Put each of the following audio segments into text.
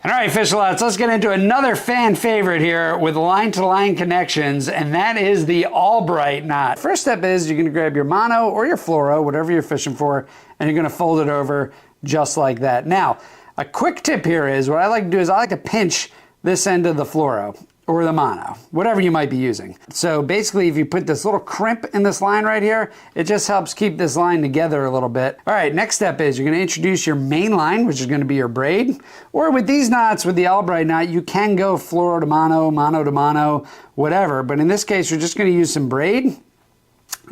All right, Fish-a-lots, let's get into another fan favorite here with line-to-line connections, and that is the Albright knot. First step is you're gonna grab your mono or your fluoro, whatever you're fishing for, and you're gonna fold it over just like that. Now, a quick tip here is, what I like to do is I like to pinch this end of the fluoro or the mono, whatever you might be using. So basically, if you put this little crimp in this line right here, it just helps keep this line together a little bit. All right, next step is you're gonna introduce your main line, which is gonna be your braid. Or with these knots, with the Albright knot, you can go fluoro to mono, mono to mono, whatever. But in this case, you're just gonna use some braid,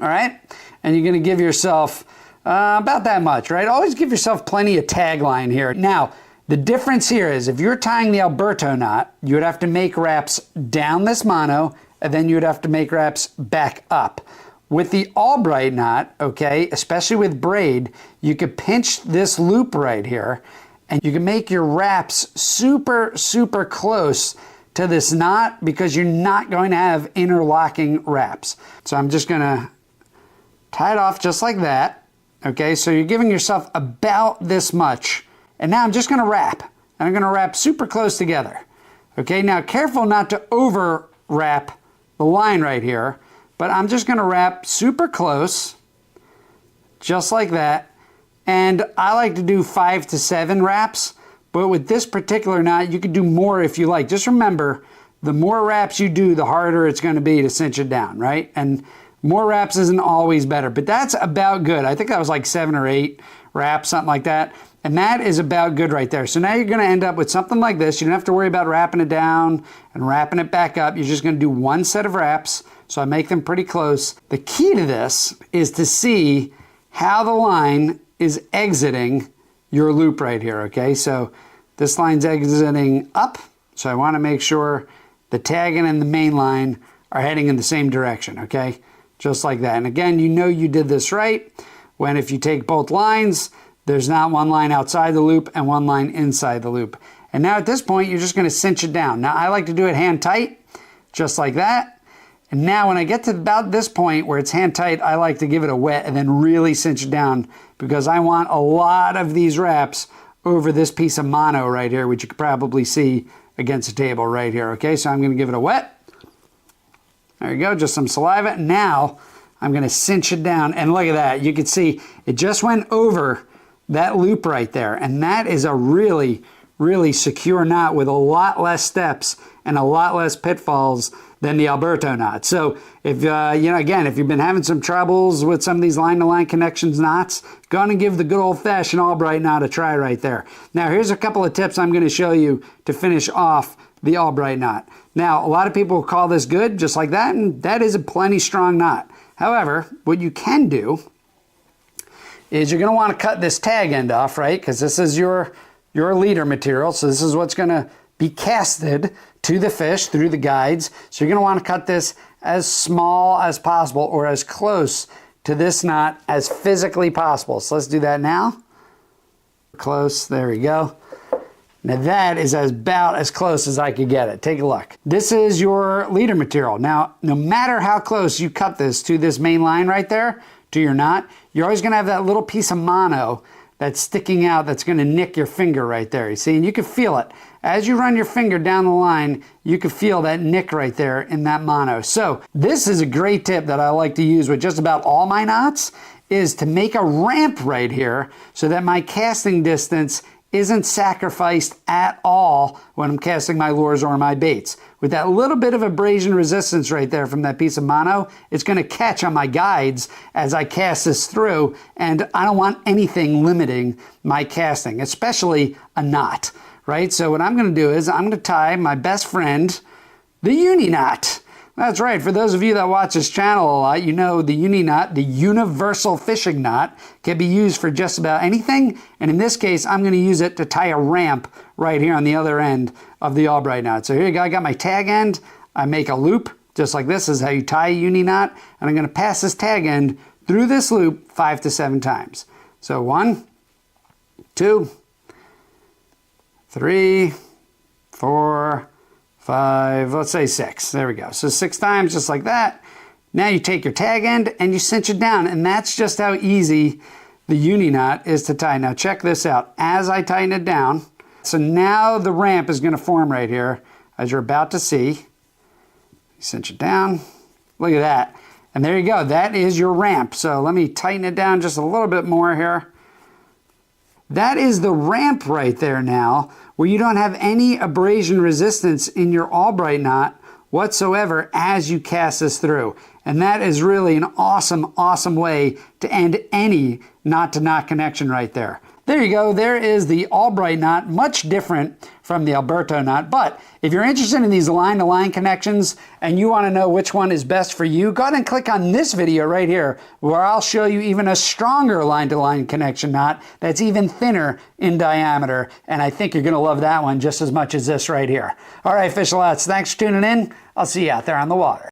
all right? And you're gonna give yourself about that much, right? Always give yourself plenty of tag line here. Now, the difference here is if you're tying the Alberto knot, you would have to make wraps down this mono, and then you would have to make wraps back up. With the Albright knot, okay, especially with braid, you could pinch this loop right here, and you can make your wraps super, super close to this knot because you're not going to have interlocking wraps. So I'm just gonna tie it off just like that, okay? So you're giving yourself about this much. And now I'm just gonna wrap, and I'm gonna wrap super close together. Okay, now careful not to over wrap the line right here, but I'm just gonna wrap super close, just like that. And I like to do 5 to 7 wraps, but with this particular knot, you could do more if you like. Just remember, the more wraps you do, the harder it's gonna be to cinch it down, right? And more wraps isn't always better, but that's about good. I think that was like 7 or 8 wraps, something like that. And that is about good right there. So now you're gonna end up with something like this. You don't have to worry about wrapping it down and wrapping it back up. You're just gonna do one set of wraps. So I make them pretty close. The key to this is to see how the line is exiting your loop right here, okay? So this line's exiting up. So I wanna make sure the tagging and the main line are heading in the same direction, okay? Just like that. And again, you know you did this right when if you take both lines, there's not one line outside the loop and one line inside the loop. And now at this point, you're just gonna cinch it down. Now I like to do it hand tight, just like that. And now when I get to about this point where it's hand tight, I like to give it a wet and then really cinch it down because I want a lot of these wraps over this piece of mono right here, which you could probably see against the table right here, okay? So I'm gonna give it a wet. There you go, just some saliva. Now I'm gonna cinch it down, and look at that. You can see it just went over that loop right there, and that is a really, really secure knot with a lot less steps and a lot less pitfalls than the Alberto knot. So if, you know, again, if you've been having some troubles with some of these line-to-line connections knots, go on and give the good old-fashioned Albright knot a try right there. Now, here's a couple of tips I'm gonna show you to finish off the Albright knot. Now, a lot of people call this good, just like that, and that is a plenty strong knot. However, what you can do is you're gonna wanna cut this tag end off, right? Because this is your leader material. So this is what's gonna be casted to the fish through the guides. So you're gonna wanna cut this as small as possible or as close to this knot as physically possible. So let's do that now. Close, there we go. Now that is about as close as I could get it. Take a look. This is your leader material. Now, no matter how close you cut this to this main line right there, to your knot, you're always gonna have that little piece of mono that's sticking out that's gonna nick your finger right there. You see, and you can feel it. As you run your finger down the line, you can feel that nick right there in that mono. So this is a great tip that I like to use with just about all my knots, is to make a ramp right here so that my casting distance isn't sacrificed at all when I'm casting my lures or my baits. With that little bit of abrasion resistance right there from that piece of mono, it's gonna catch on my guides as I cast this through, and I don't want anything limiting my casting, especially a knot, right? So what I'm gonna do is I'm gonna tie my best friend, the uni knot. That's right, for those of you that watch this channel a lot, you know the uni knot, the universal fishing knot, can be used for just about anything. And in this case, I'm gonna use it to tie a ramp right here on the other end of the Albright knot. So here you go, I got my tag end. I make a loop, just like this is how you tie a uni knot. And I'm gonna pass this tag end through this loop 5 to 7 times. So 1, 2, 3, 4, 5, let's say 6. There we go. So 6 times, just like that. Now you take your tag end and you cinch it down, and that's just how easy the uni knot is to tie. Now check this out. As I tighten it down, So now the ramp is going to form right here, as you're about to see. Cinch it down. Look at that. And there you go. That is your ramp. So let me tighten it down just a little bit more here. That is the ramp right there now, where you don't have any abrasion resistance in your Albright knot whatsoever as you cast this through. And that is really an awesome, awesome way to end any knot-to-knot connection right there. There you go. There is the Albright knot, much different from the Alberto knot. But if you're interested in these line-to-line connections and you want to know which one is best for you, go ahead and click on this video right here, where I'll show you even a stronger line-to-line connection knot that's even thinner in diameter. And I think you're going to love that one just as much as this right here. All right, fish lots, thanks for tuning in. I'll see you out there on the water.